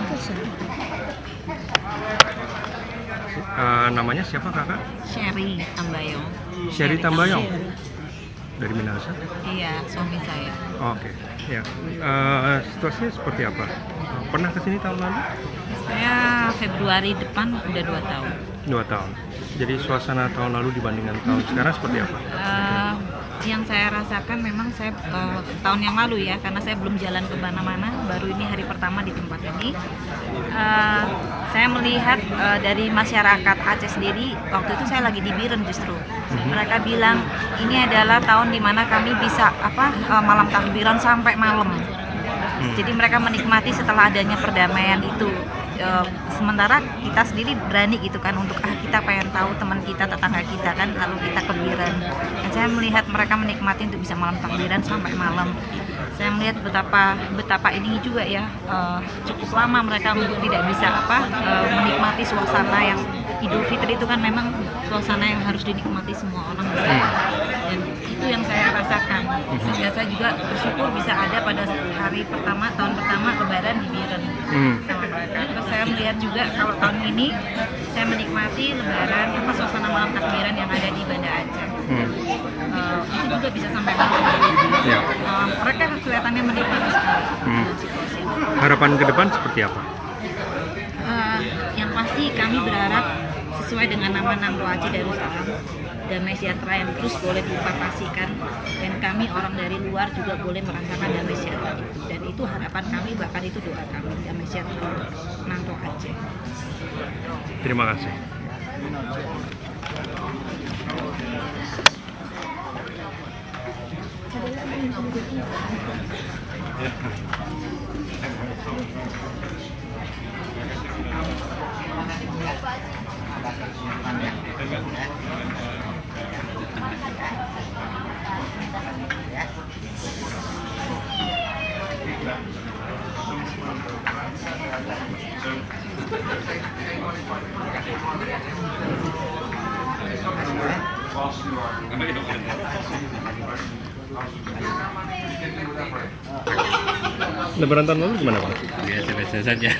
Namanya siapa kakak? Sherry Tambayong. Sherry Tambayong. Dari Minahasa? Iya, suami saya. Oke. Ya. Situasinya seperti apa? Pernah kesini tahun lalu? Saya Februari depan udah 2 tahun. 2 tahun. Jadi suasana tahun lalu dibandingkan tahun sekarang seperti apa? Yang saya rasakan memang saya tahun yang lalu ya, karena saya belum jalan ke mana-mana, baru ini hari pertama di tempat ini. Saya melihat dari masyarakat Aceh sendiri, waktu itu saya lagi di Biren justru. Mereka bilang ini adalah tahun dimana kami bisa malam takbiran sampai malam. Jadi mereka menikmati setelah adanya perdamaian itu. Sementara kita sendiri berani gitu kan untuk kita pengen tahu teman kita, tetangga kita kan, lalu kita ke Biren. Dan saya melihat mereka menikmati untuk bisa malam takbiran sampai malam. Saya melihat betapa ini juga ya, cukup lama mereka untuk tidak bisa menikmati suasana yang Idul Fitri itu kan memang suasana yang harus dinikmati semua orang. Dan itu yang saya rasakan. Sehingga saya juga bersyukur bisa ada pada hari pertama, tahun pertama Lebaran di Biren sama mereka. Terus saya melihat juga kalau tahun ini saya menikmati Lebaran suasana malam takbiran yang ada di Banda Aceh. Itu juga bisa sampai malam. Mereka kelihatannya menikmati sekali. Harapan ke depan seperti apa? Yang pasti kami berharap sesuai dengan nama Nangro Aceh Darussalam, damai sejahtera yang terus boleh dipastikan, dan kami orang dari luar juga boleh merasakan damai sejahtera itu. Dan itu harapan kami, bahkan itu doa kami, damai sejahtera Nangro Aceh. Terima kasih. Lebaran tahun lalu gimana Pak? Biasa-biasa saja.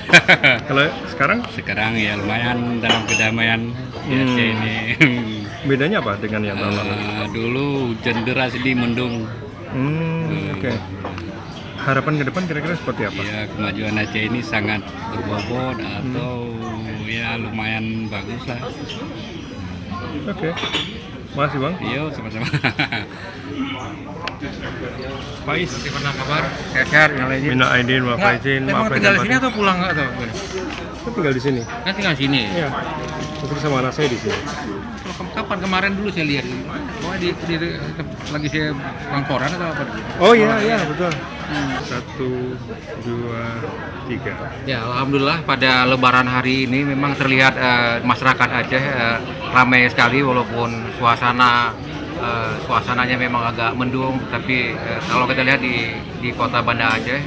Kalau sekarang? Sekarang ya lumayan dalam kedamaian biasa ini. Bedanya apa dengan yang tahun lalu? Dulu hujan deras di mendung. Oke. Harapan ke depan kira-kira seperti apa? Ya, kemajuan Aceh ini sangat berbobot atau ya lumayan bagus lah. Oke. Makasih Bang. Iya, sama-sama. Faiz, gimana kabar? Sehat-sehat yang lainnya. Minta aidin, maaf izin, maaf tinggal di sini atau pulang nggak tuh? Saya tinggal di sini. Kan tinggal di sini. Iya. Terus sama anak saya di sini. Kapan kemarin dulu saya lihat? Lagi saya pangkoran atau apa? Oh iya betul. 1, 2, 3. Ya, alhamdulillah pada Lebaran hari ini memang terlihat masyarakat Aceh ramai sekali, walaupun suasananya memang agak mendung, tapi kalau kita lihat di kota Banda Aceh,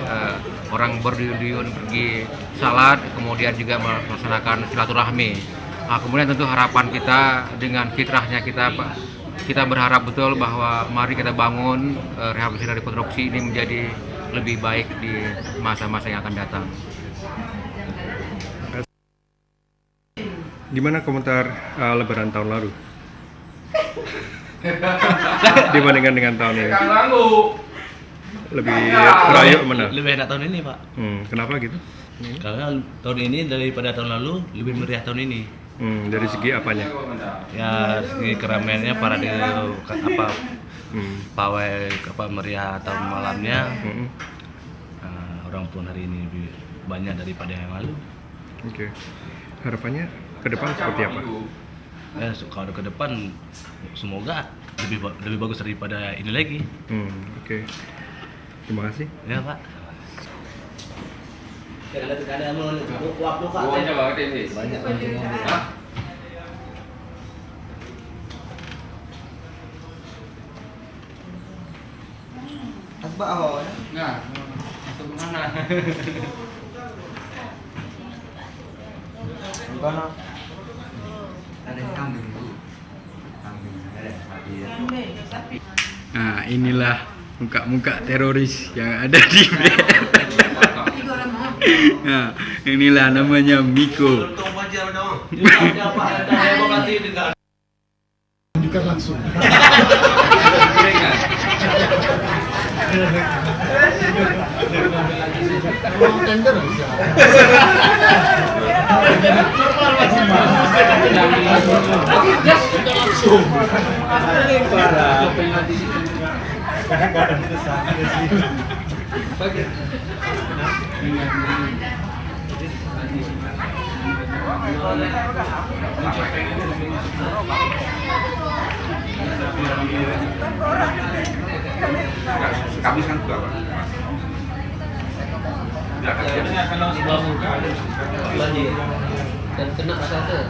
orang berduyun-duyun pergi salat, kemudian juga melaksanakan silaturahmi. Kemudian tentu harapan kita dengan fitrahnya kita berharap betul bahwa mari kita bangun rehabilitasi dan rekonstruksi ini menjadi lebih baik di masa-masa yang akan datang. Gimana komentar Lebaran tahun lalu? Dibandingkan dengan tahun ini? Lebih rayu mana? Lebih enak tahun ini Pak. Kenapa gitu? Karena tahun ini daripada tahun lalu lebih meriah tahun ini. Dari segi apanya? Ya segi keramaiannya, parade pawai meriah tahun malamnya. Orang pun hari ini lebih banyak daripada yang lalu. Oke. Harapannya ke depan seperti apa? Kalau ke depan semoga lebih bagus daripada ini lagi. Oke. Terima kasih. Ya Pak. Nah, masuk kemana? Nah, inilah muka-muka teroris yang ada di BR. Nah, inilah namanya Miko. Bukan langsung. Mau tender bisa. Langsung. Kamis kan juga Pak. Biasanya kalau sebelah muka banjir dan kena sate.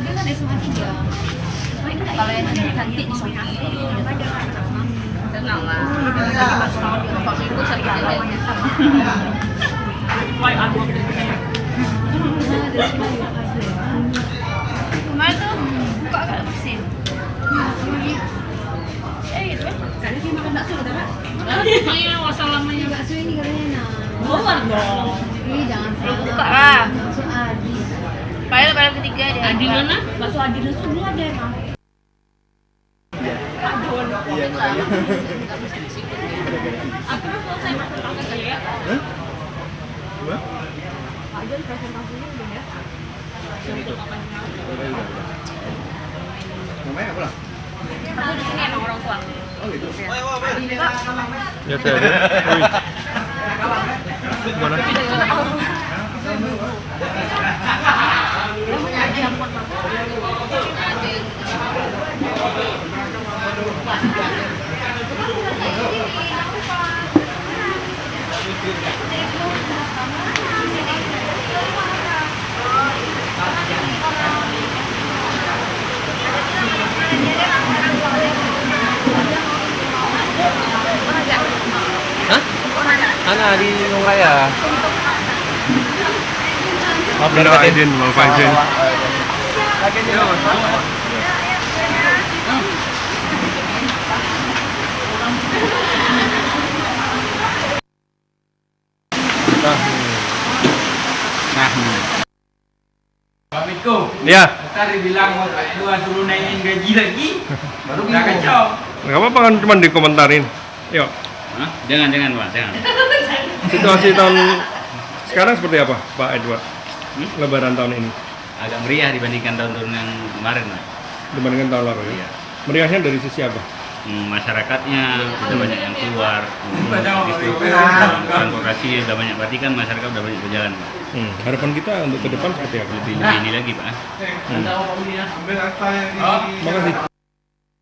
Dia kan SMA 3. Kalau yang nanti di sana tenang lah. Vaksin itu sering aja. Kemarin tuh buka agak vaksin. Gitu kan? Kali dia makan bakso udah Pak. Iya, wassalamualaikum. Bakso ini katanya enak. Luar dong. Ih, jangan salah. Buka lah. Bakso Adi. Padahal ketiga dia. Adi mana? Bakso Adi itu dulu ada emang. Iya. Aku mau saya makan aja ya. Hah? Dua? Aja presentasinya udah ya. Namanya apa lah? Aku di sini emang orang tua. Oh gitu. Ya saya ada. Gimana? Hah? Ana di Gunung Raya. Abdul Aidin, Mal Faizin. Pak Miko. Ya. Ntar dibilang mau dua suruh naikin gaji lagi. Baru udah kacau. Nggak apa-apa kan cuma dikomentarin. Yuk. Hah? Jangan Pak, jangan. Situasi tahun sekarang seperti apa, Pak Edward? Lebaran tahun ini? Agak meriah dibandingkan tahun-tahun yang kemarin, Pak. Dibandingkan tahun lalu ya? Meriahnya dari sisi apa? Masyarakatnya sudah banyak yang keluar, transportasi udah banyak, berarti kan masyarakat udah banyak berjalan, Pak. Harapan kita untuk ke depan seperti apa? Lebih ini lagi, Pak. Makasih.